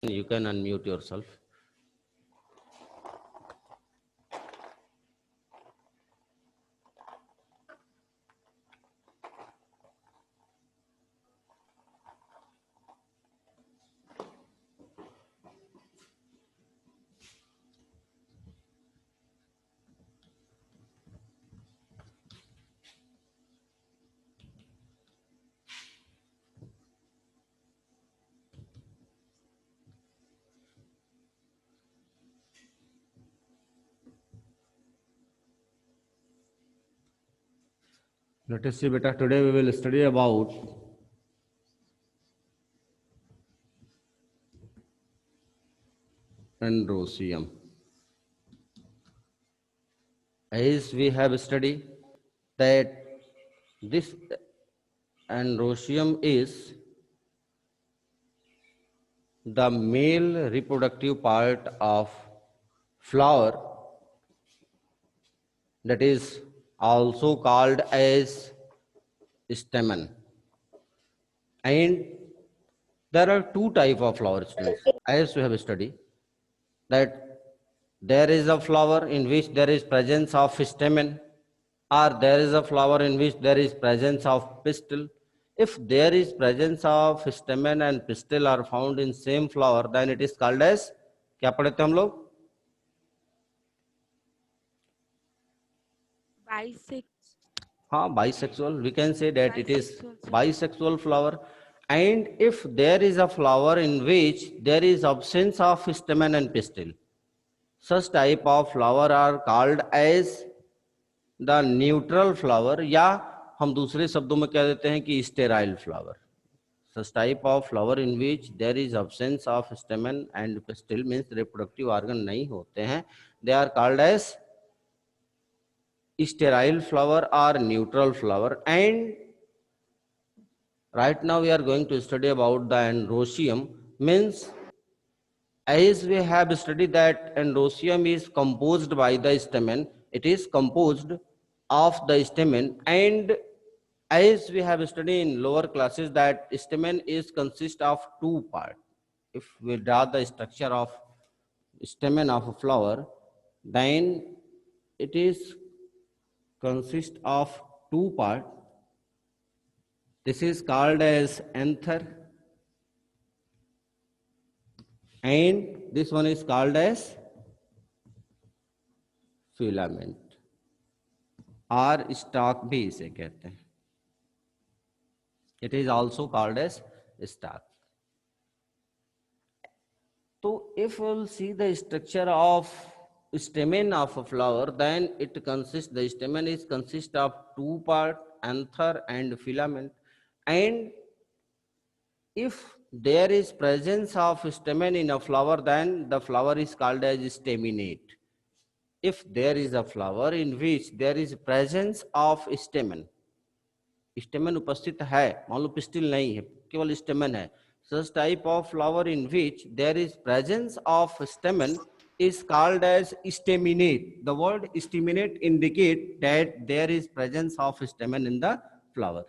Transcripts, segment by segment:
You can unmute yourself. Let us see, beta. Today we will study about androsium. As we have studied that this androsium is the male reproductive part of flower, that is also called as stamen. And there are two type of flower students, as we have studied that there is a flower in which there is presence of stamen, or there is a flower in which there is presence of pistil. If there is presence of stamen and pistil are found in same flower, then it is called as, क्या पढ़े थे हम लोग? हाँ, bisexual. We can say that it is bisexual flower. And if there is a flower in which there is absence of stamen and pistil, such type of flower are called as the neutral flower, या हम दूसरे शब्दों में कह देते हैं कि sterile flower. Such type of flower in which there is absence of stamen and pistil means reproductive organ नहीं होते हैं, they are called as sterile flower or neutral flower. And right now we are going to study about the androsium. Means, as we have studied that androsium is composed by the stamen, it is composed of the stamen. And as we have studied in lower classes that stamen is consist of two parts. If we draw the structure of stamen of a flower, then it is consist of two parts. This is called as anther, and this one is called as filament, और stalk भी इसे कहते हैं. It is also called as stalk. So if we'll see the structure of stamen of a flower, then it consists, the stamen is consist of two parts, anther and filament. And if there is presence of stamen in a flower, then the flower is called as staminate. If there is a flower in which there is presence of stamen, stamen उपस्थित है, मान लो pistil नहीं है, केवल stamen है, such type of flower in which there is presence of stamen is called as staminate. The word staminate indicate that there is presence of stamen in the flower.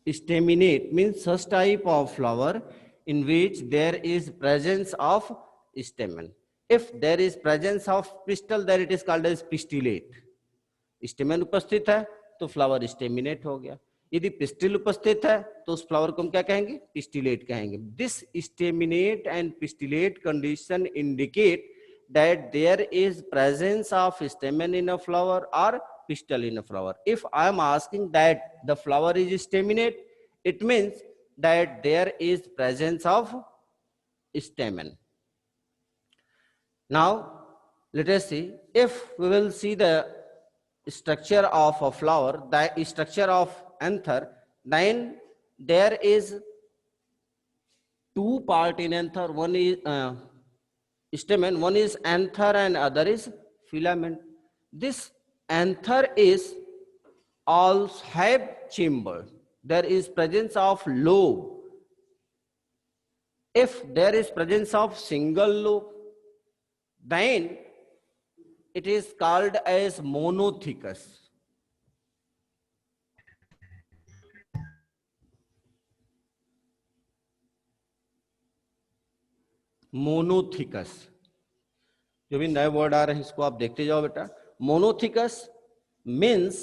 Staminate means such type of flower in which there is presence of stamen. If there is presence of pistil, then it is called as pistillate. Stamen उपस्थित है तो flower staminate हो गया. यदि pistil उपस्थित है तो उस फ्लावर को हम क्या कहेंगे? पिस्टिलेट कहेंगे. This staminate and pistillate condition indicate that there is presence of stamen in a flower or pistil in a flower. If I am asking that the flower is staminate, it means that there is presence of stamen. Now let us see, if we will see the structure of a flower, the structure of anther, then there is two part in anther. One is stamen, one is anther and other is filament. This anther is also have chamber. There is presence of lobe. If there is presence of single lobe, then it is called as monothecous. Monothecous, जो भी नए word आ रहे हैं इसको आप देखते जाओ बेटा। Monothecous means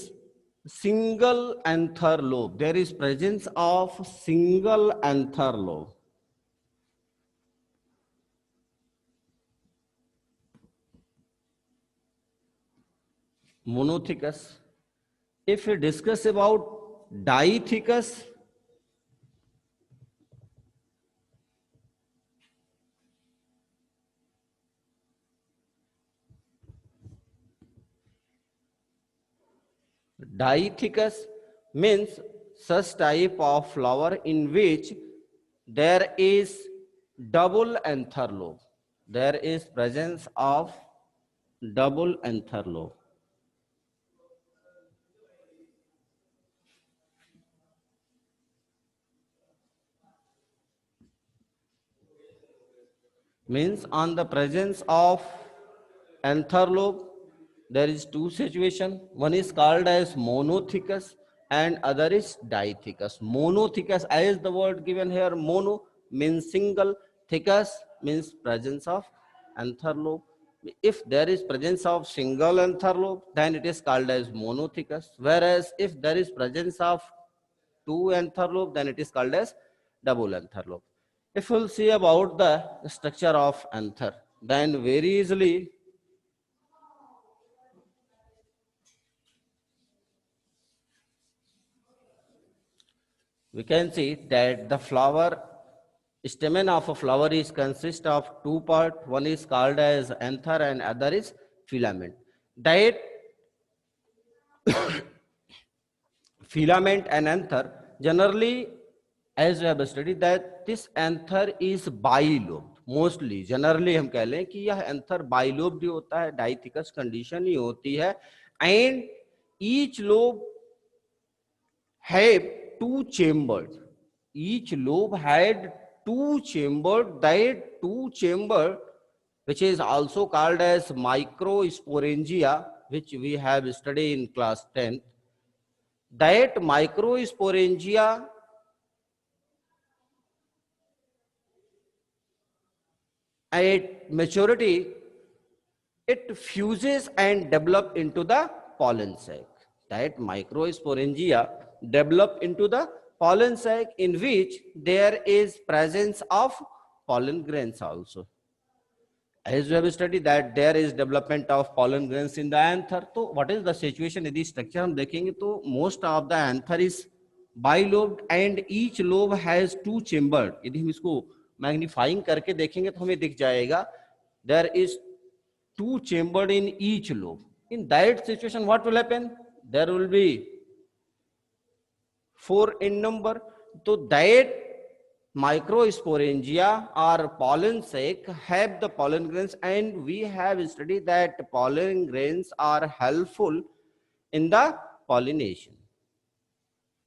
single anther lobe, there is presence of single anther lobe. Monothecus. If we discuss about Dithecus, Dithecus means such type of flower in which there is double anther lobe. There is presence of double anther lobe. Means on the presence of anther lobe, there is two situation. One is called as monothecus and other is dithecus. Monothecus, as the word given here, mono means single, thecus means presence of anther lobe. If there is presence of single anther lobe, then it is called as monothecus. Whereas if there is presence of two anther lobe, then it is called as double anther lobe. If we'll see about the structure of anther, then very easily we can see that the flower, stamen of a flower is consist of two part. One is called as anther and other is filament. That filament and anther, generally, as we have studied that this anther is bilobed. Mostly, generally हम कह लें कि यह anther bilobed ही होता है, डाइथिकस condition ही होती है, and each lobe have two chambers. Each lobe had two chambers. That two chamber, which is also called as microsporangia, which we have studied in class 10. That microsporangia at maturity, it fuses and develop into the pollen sac. That microsporangia develop into the pollen sac in which there is presence of pollen grains also. As we have studied that there is development of pollen grains in the anther. So what is the situation in this structure? हम देखेंगे तो most of the anther is bilobed and each lobe has two chamber. यदि हम इसको magnifying करके देखेंगे तो हमें दिख जाएगा there is two chambered in each lobe. In that situation, what will happen? There will be four in number. So that microsporangia or pollen sac have the pollen grains, and we have studied that pollen grains are helpful in the pollination.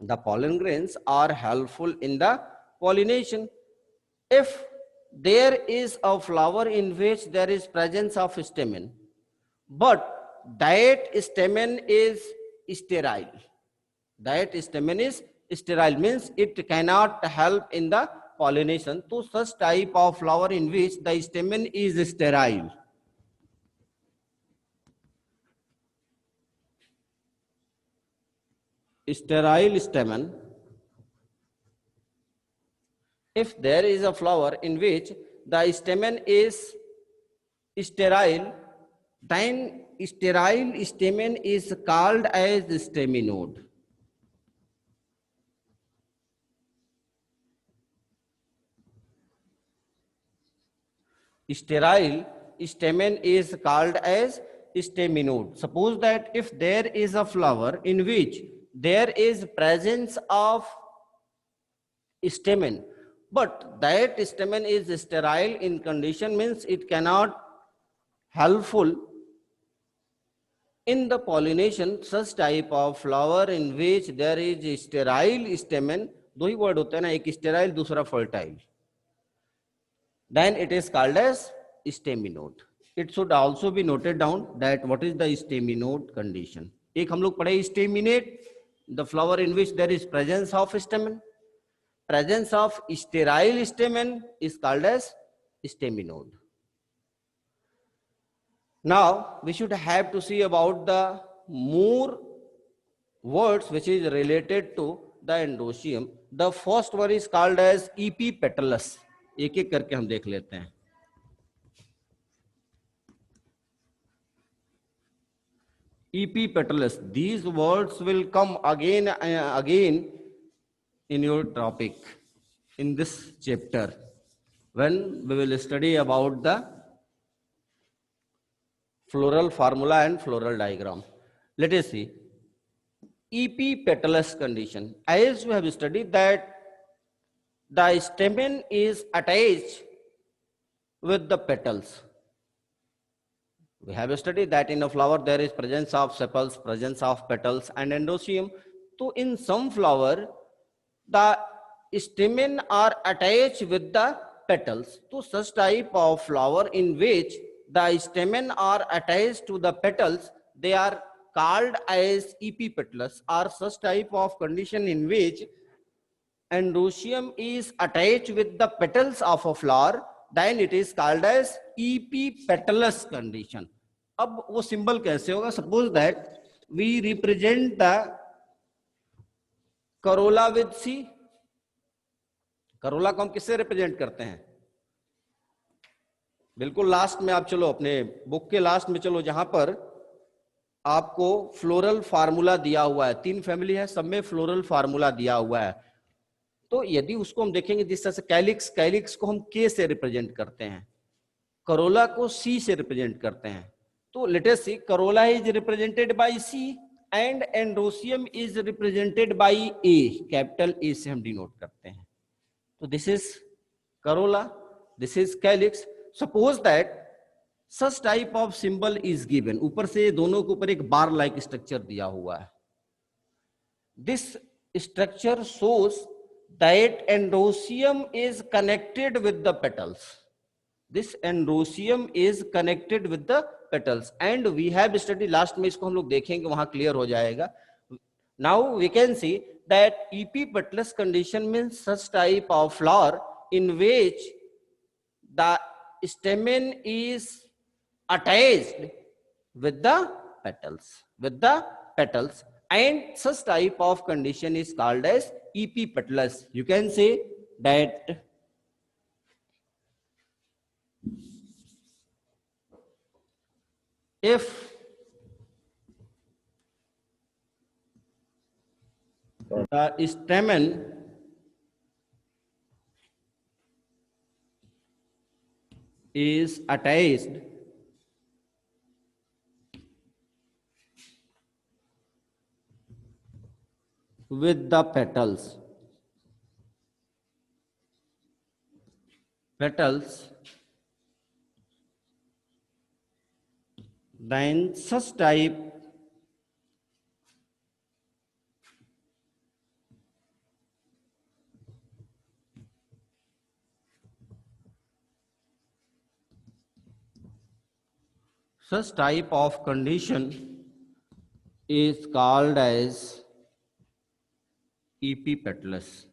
The pollen grains are helpful in the pollination. If there is a flower in which there is presence of stamen, but that stamen is sterile. That stamen is sterile means it cannot help in the pollination. So such type of flower in which the stamen is sterile. Sterile stamen. If there is a flower in which the stamen is sterile, then sterile stamen is called as staminode. Sterile stamen is called as staminode. Suppose that if there is a flower in which there is presence of stamen, but that stamen is sterile in condition, means it cannot helpful in the pollination. Such type of flower in which there is sterile stamen, दो ही word होते हैं ना, एक sterile दूसरा fertile, then it is called as staminode. It should also be noted down that what is the staminode condition. एक हम लोग पढ़े staminate, the flower in which there is presence of stamen. Presence of sterile stamen is called as staminode. Now we should have to see about the more words which is related to the endoecium. The first one is called as epipetalous. एक एक करके हम देख लेते हैं. Epipetalous. These words will come again in your topic in this chapter when we will study about the floral formula and floral diagram. Let us see. Epipetalous condition. As we have studied that the stamen is attached with the petals. We have studied that in a flower there is presence of sepals, presence of petals and endoecium. So in some flower, the stamen are attached with the petals. So such type of flower in which the stamen are attached to the petals, they are called as epipetalous, or such type of condition in which endoecium is attached with the petals of a flower, then it is called as epipetalous condition. अब वो symbol कैसे होगा? Suppose that we represent the corolla with C. Corolla को हम किससे represent करते हैं? बिल्कुल लास्ट में आप चलो, अपने बुक के लास्ट में चलो, जहां पर आपको फ्लोरल फार्मूला दिया हुआ है. 3 फैमिली है, सब में फ्लोरल फार्मूला दिया हुआ है. तो यदि उसको हम देखेंगे जिस तरह से कैलिक्स को हम के से रिप्रेजेंट करते हैं, करोला को सी से रिप्रेजेंट करते हैं. तो let us see, corolla is represented by C and androecium is represented by A. Capital A से हम डिनोट करते हैं. तो this is corolla, this is calyx. Suppose that such type of symbol is given. ऊपर से दोनों के ऊपर एक बार लाइक स्ट्रक्चर दिया हुआ है. This structure shows that endoecium is connected with the petals. This endoecium is connected with the petals and we have studied last में, इसको हम लोग देखेंगे, वहां क्लियर हो जाएगा. Now we can see that epipetalous condition means such type of flower in which the stamen is attached with the petals, and such type of condition is called as epipetalous. You can say that if the stamen is attached with the petals, then such type of condition is called as epipetalous.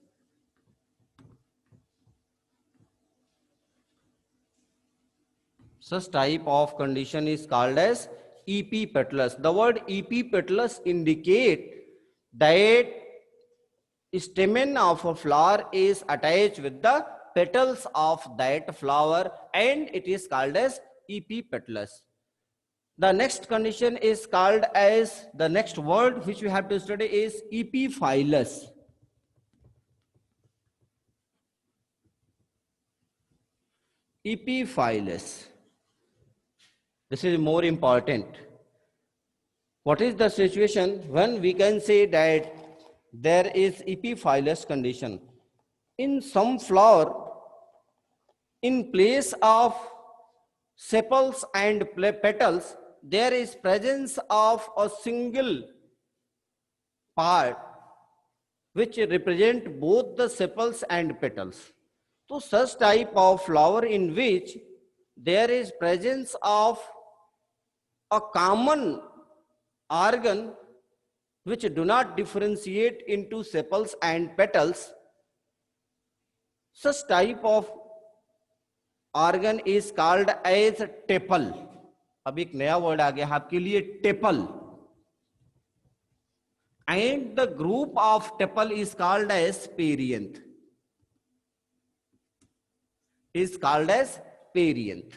Such type of condition is called as epipetalous. The word epipetalous indicate that stamen of a flower is attached with the petals of that flower and it is called as epipetalous. The next condition is called as, the next word which we have to study is epiphyllous. Epiphyllous. This is more important. What is the situation when we can say that there is epiphyllous condition? In some flower, in place of sepals and petals, there is presence of a single part which represent both the sepals and petals. So such type of flower in which there is presence of a common organ which do not differentiate into sepals and petals, such type of organ is called as tepal. अब एक नया word आ गया आपके लिए, tepal. And the group of tepal is called as perianth. Is called as perianth.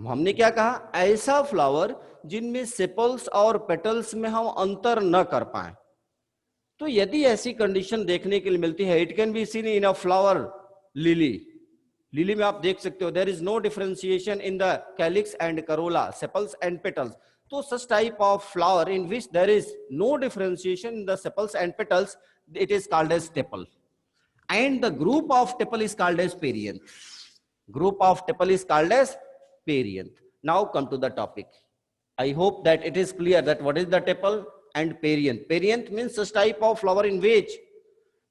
हमने क्या कहा, ऐसा फ्लावर जिनमें सेपल्स और पेटल्स में हम अंतर न कर पाए. तो यदि ऐसी कंडीशन देखने के लिए मिलती है, it can be seen in a flower lily. Lily में आप देख सकते हो, there is no differentiation in the calyx and corolla, sepals and petals. तो such type of flower in which there is no differentiation in the sepals and petals, it is called as tepal. And the group of tepal is called as perianth. Group of tepal is called as perianth. Now come to the topic. I hope that it is clear that what is the tepal and perianth. Perianth means such type of flower in which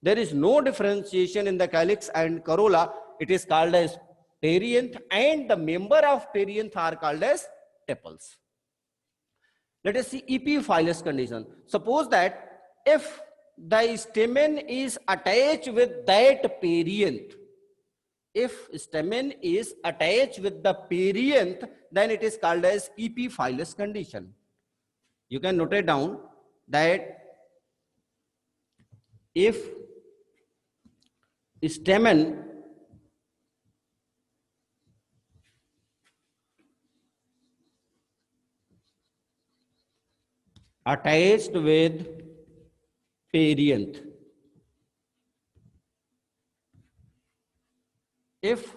there is no differentiation in the calyx and corolla. It is called as perianth, and the member of perianth are called as tepals. Let us see epiphyllous condition. Suppose that if the stamen is attached with that perianth, if stamen is attached with the perianth, then it is called as epiphyllous condition. You can note it down that if stamen attached with perianth, if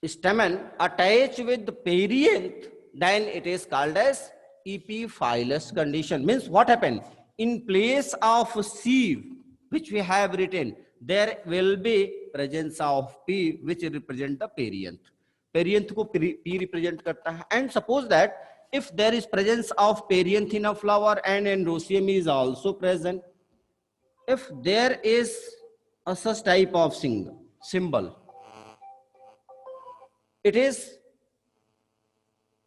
stamen attached with the perianth, then it is called as epiphyllous condition. Means what happened? In place of sieve, which we have written, there will be presence of P, which represent the perianth. Perianth को P represent करता है. And suppose that if there is presence of perianth in a flower and androecium is also present, if there is a such type of symbol, it is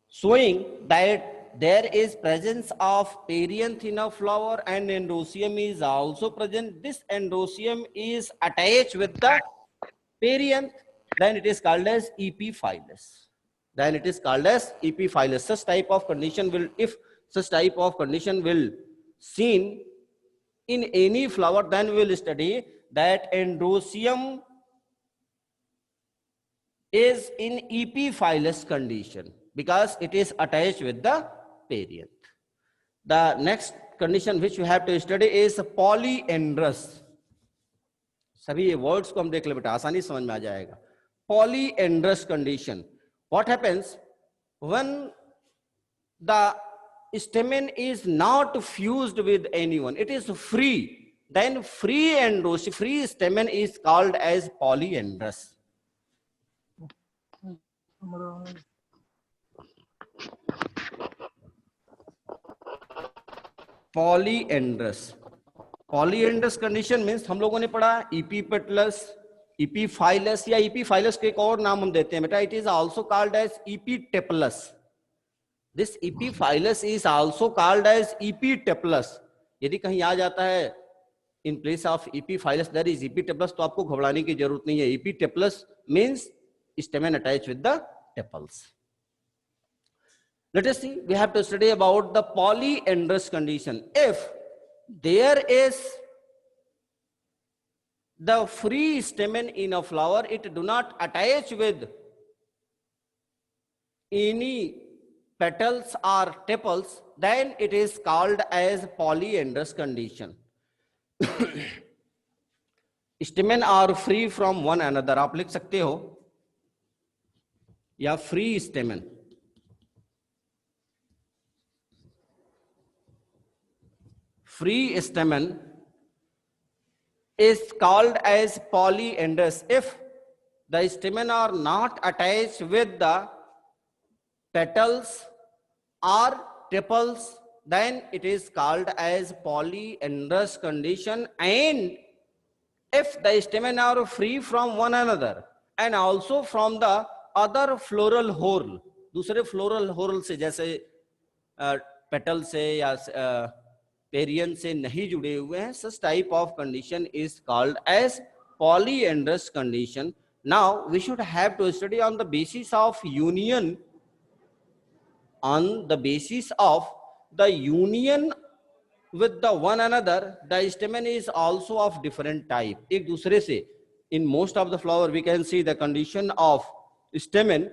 showing that there is presence of perianth in a flower and androecium is also present. This androecium is attached with the perianth, then it is called as epiphyllous. Then it is called as epiphyllous. Such type of condition will, if such type of condition will seen in any flower, then we will study that androecium is in epiphyllous condition because it is attached with the perianth. The next condition which we have to study is polyandrous. सभी ये words को हम देख ले बेटा, आसानी समझ में आ जाएगा. Polyandrous condition. What happens when the stamen is not fused with anyone, it is free, then free stamen is called as polyandrous. Polyandrous. Polyandrous condition means हम लोगों ने पढ़ा epipetalous, epiphyllous या epiphyllous के एक और नाम हम देते हैं बेटा. It is also called as epitepalous. This epiphyllous is also called as epitepalous. यदि कहीं आ जाता है in place of epiphyllous there is epitepalous, तो आपको घबराने की जरूरत नहीं है. Epitepalous means stamen attached with the tepals. Let us see, we have to study about the polyandrous condition. If there is the free stamen in a flower, it do not attach with any petals or tepals, then it is called as polyandrous condition. Stamen are free from one another. आप लिख सकते हो या free stamen. Free stamen is called as polyandrous if the stamen are not attached with the petals or tepals, then it is called as polyandrous condition. And if the stamen are free from one another and also from the other floral whorl, दूसरे floral whorl से जैसे petal से या perianth से नहीं जुड़े हुए हैं, such type of condition is called as polyandrous condition. Now we should have to study on the basis of union, on the basis of the union with the one another, the stamen is also of different type. एक दूसरे से, in most of the flower we can see the condition of stamen.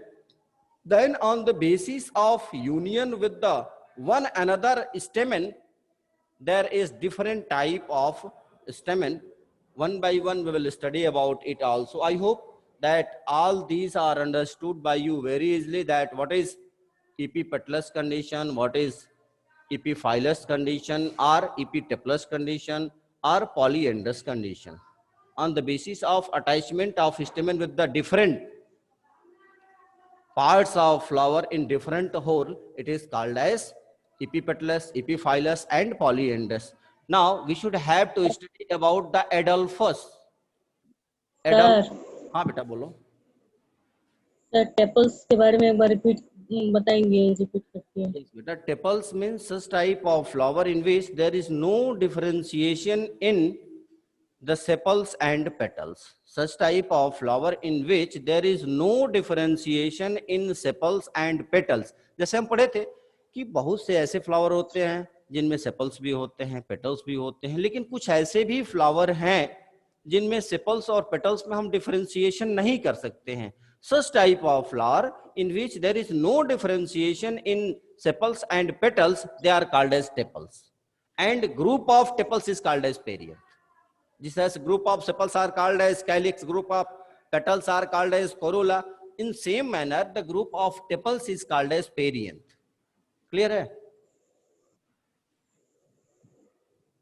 Then on the basis of union with the one another stamen, there is different type of stamen. One by one we will study about it also. I hope that all these are understood by you very easily, that what is epipetalous condition, what is epiphyllous condition, or epiteplous condition, or polyandrous condition. On the basis of attachment of stamen with the different parts of flower in different whole, it is called as epipetalous, epiphyllous, and polyandrous. Now we should have to study about the Adelphus. Sir हाँ बेटा बोलो. Sir tepals के बारे में एक बार repeat बताएंगे, repeat करके. Yes, beta. Tepals means such type of flower in which there is no differentiation in the sepals and petals. Such type of flower in which there is no differentiation in sepals and petals. जैसे हम पढ़े थे कि बहुत से ऐसे flower होते हैं जिनमें सेपल्स भी होते हैं, पेटल्स भी होते हैं, लेकिन कुछ ऐसे भी फ्लावर हैं जिनमें सेपल्स और पेटल्स में हम डिफरेंशिएशन नहीं कर सकते हैं. Such type of flower in which there is no differentiation in sepals and petals, they are called as tepals. And group of tepals is called as perianth. Just as group of sepals are called as calyx, group of petals are called as corolla, in same manner the group of tepals is called as perianth. Clear hai?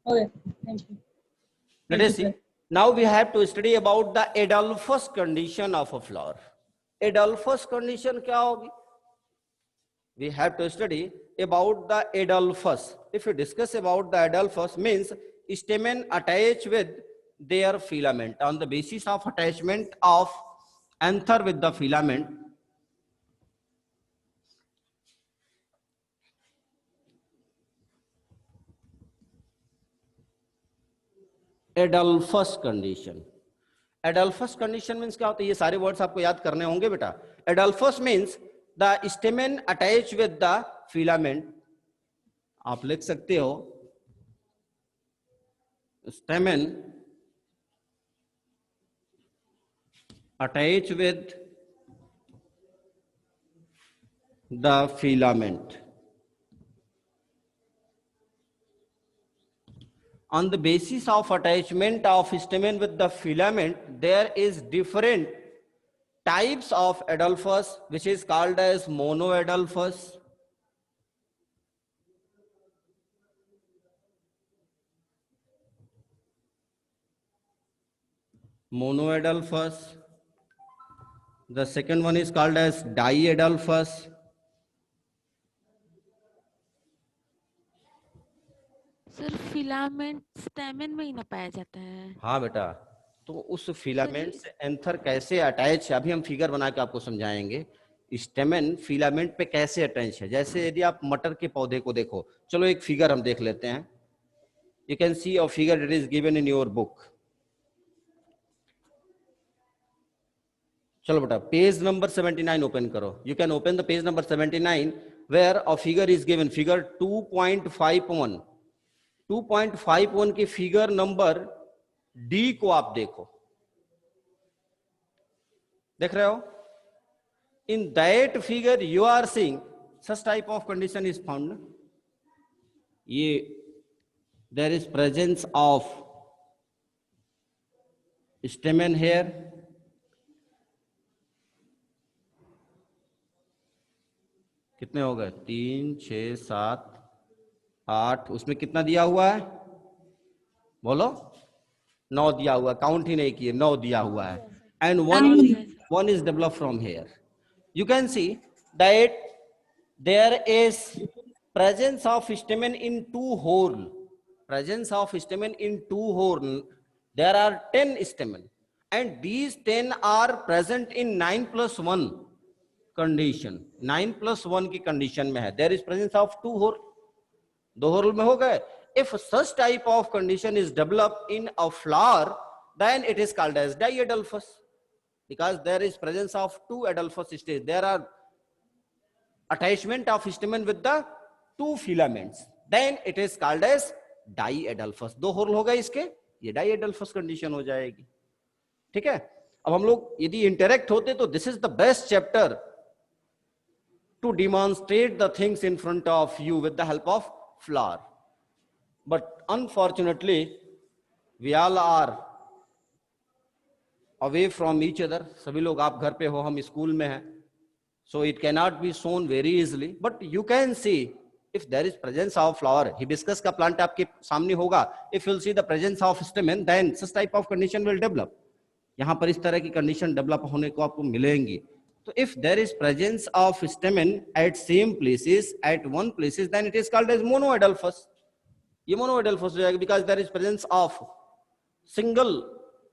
Okay, thank you. Let us see. Now we have to study about the Adelphus condition of a flower. Adelphus condition क्या होगी? We have to study about the Adelphus. If you discuss about the Adelphus, means stamen attached with their filament. On the basis of attachment of anther with the filament, Adelphus condition. Adelphus condition means क्या होता है? ये सारे words आपको याद करने होंगे बेटा. Adelphus means the stamen attached with the filament. आप लिख सकते हो stamen attached with the filament. On the basis of attachment of stamen with the filament, there is different types of Adelphus, which is called as monoadelphus, the second one is called as diadelphus, sir filament स्टेमन में ही ना पाया जाता है. हाँ बेटा, तो उस filament से एंथर कैसे अटैच है, अभी हम फिगर बना के आपको समझाएंगे. स्टेमन फिलामेंट पे कैसे अटैच है. जैसे यदि आप मटर के पौधे को देखो, चलो एक फिगर हम देख लेते हैं. You can see a figure it is given in your book. चलो बेटा पेज नंबर 79 ओपन करो. You can open the page number 79 where a figure is given. Figure 2.51 2.51 की फिगर नंबर डी को आप देखो. देख रहे हो? In that figure you are seeing such type of condition is found. ये there is presence of stamen here. कितने हो गए? 3, 6, 7, 8. उसमें कितना दिया हुआ है? बोलो. 9 दिया हुआ. काउंट ही नहीं किए, 9 दिया हुआ है. And one is developed from here. You can see that there is presence of stamen in 2 hole. Presence of stamen in 2 hole. There are 10 stamen, and these 10 are present in 9+1 condition. 9+1 की condition में है. There is presence of 2 hole. 2 hole में हो गए. If such type of condition is developed in a flower, then it is called as diadelphus. because there is presence of two adelphous stage. There are attachment of stamen with the two filaments, then it is called as diadelphous. दो whole होगा इसके, ये diadelphous condition हो जाएगी. ठीक है. अब हम लोग यदि इंटरेक्ट होते तो this is the best chapter two demonstrate the things in front of you with the help of flower. But unfortunately, we all are away from each other. सभी लोग आप घर पे हो, हम स्कूल में हैं. So it cannot be shown very easily. But you can see if there is presence of flower. Hibiscus का plant आपके सामने होगा. If you'll see the presence of stamen, then such type of condition will develop. यहाँ पर इस तरह की condition develop होने को आपको मिलेंगी. तो if there is presence of stamen at same places, at one places, then it is called as monoadelphous. ये monoadelphous हो जाएगा because there is presence of single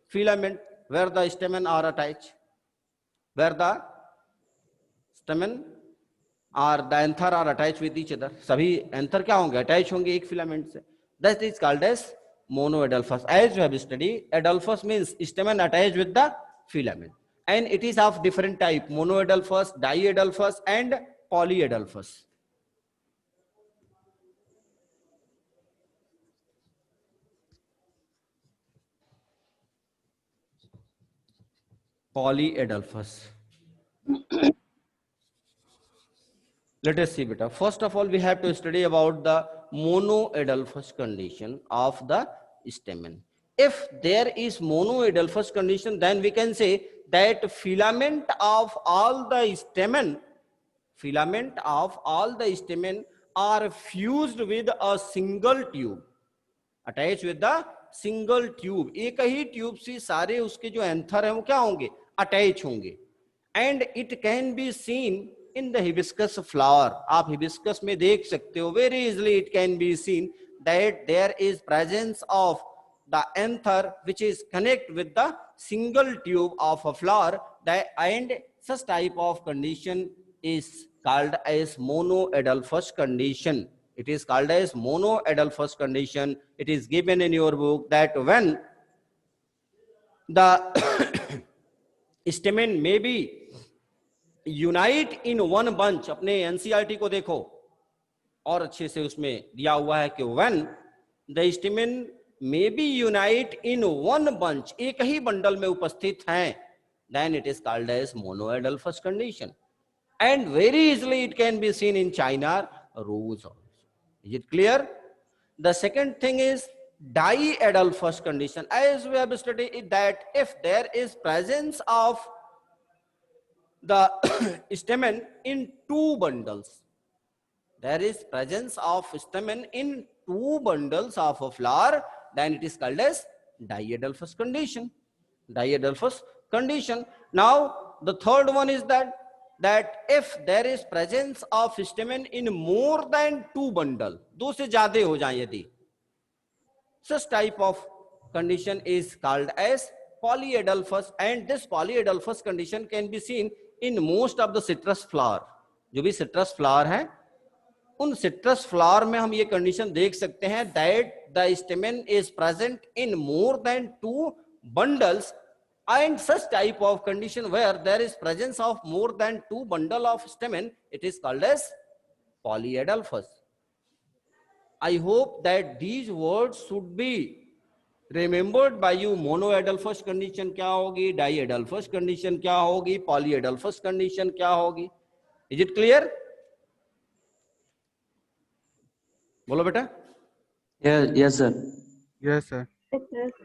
filament where the stamen are attached, where the stamen or the anther are attached with each other. सभी anther क्या होंगे? Attach होंगे एक filament से. That is called as monoadelphous. As you have studied, adelphous means stamen attached with the filament, and it is of different type: monoadelphous, diadelphous, and polyadelphous. Polyadelphous. Let us see, beta. First of all, we have to study about the monoadelphous condition of the stamen. If there is monoadelphous condition, then we can say that filament of all the stamen are fused with a single tube, attached with the single tube. एक ही tube से सारे उसके जो anther हैं वो क्या होंगे? Attach होंगे. And it can be seen in the hibiscus flower. आप hibiscus में देख सकते हो, very easily it can be seen that there is presence of the anther which is connect with the single tube of a flower, and such type of condition is called as monoadelphous condition. It is called as monoadelphous condition. It is given in your book that when the stamen may be unite in one bunch. अपने NCERT को देखो और अच्छे से उसमें दिया हुआ है कि when the stamen may be unite in one bunch, एक ही बंडल में उपस्थित हैं, then it is called as monoadelphous condition. And very easily it can be seen in China rose also. Is it clear? The second thing is diadelphous condition. As we have studied that if there is presence of the stamen in two bundles, there is presence of stamen in two bundles of a flower, then it is called as diadelphous condition. Diadelphous condition. Now the third one is that if there is presence of stamen in more than two bundle, दो से ज्यादा हो जाए यदि, such type of condition is called as polyadelphous, and this polyadelphous condition can be seen in most of the citrus flower. जो भी citrus flower है, उन citrus flower में हम ये condition देख सकते हैं that the stamen is present in more than two bundles, and such type of condition where there is presence of more than two bundle of stamen, it is called as polyadelphous. I hope that these words should be remembered by you. Monoadelphous condition क्या होगी, diadelphous condition क्या होगी, polyadelphous condition क्या होगी. Is it clear? बोलो बेटा. Yes, yes, sir. Yes, sir. Yes, sir.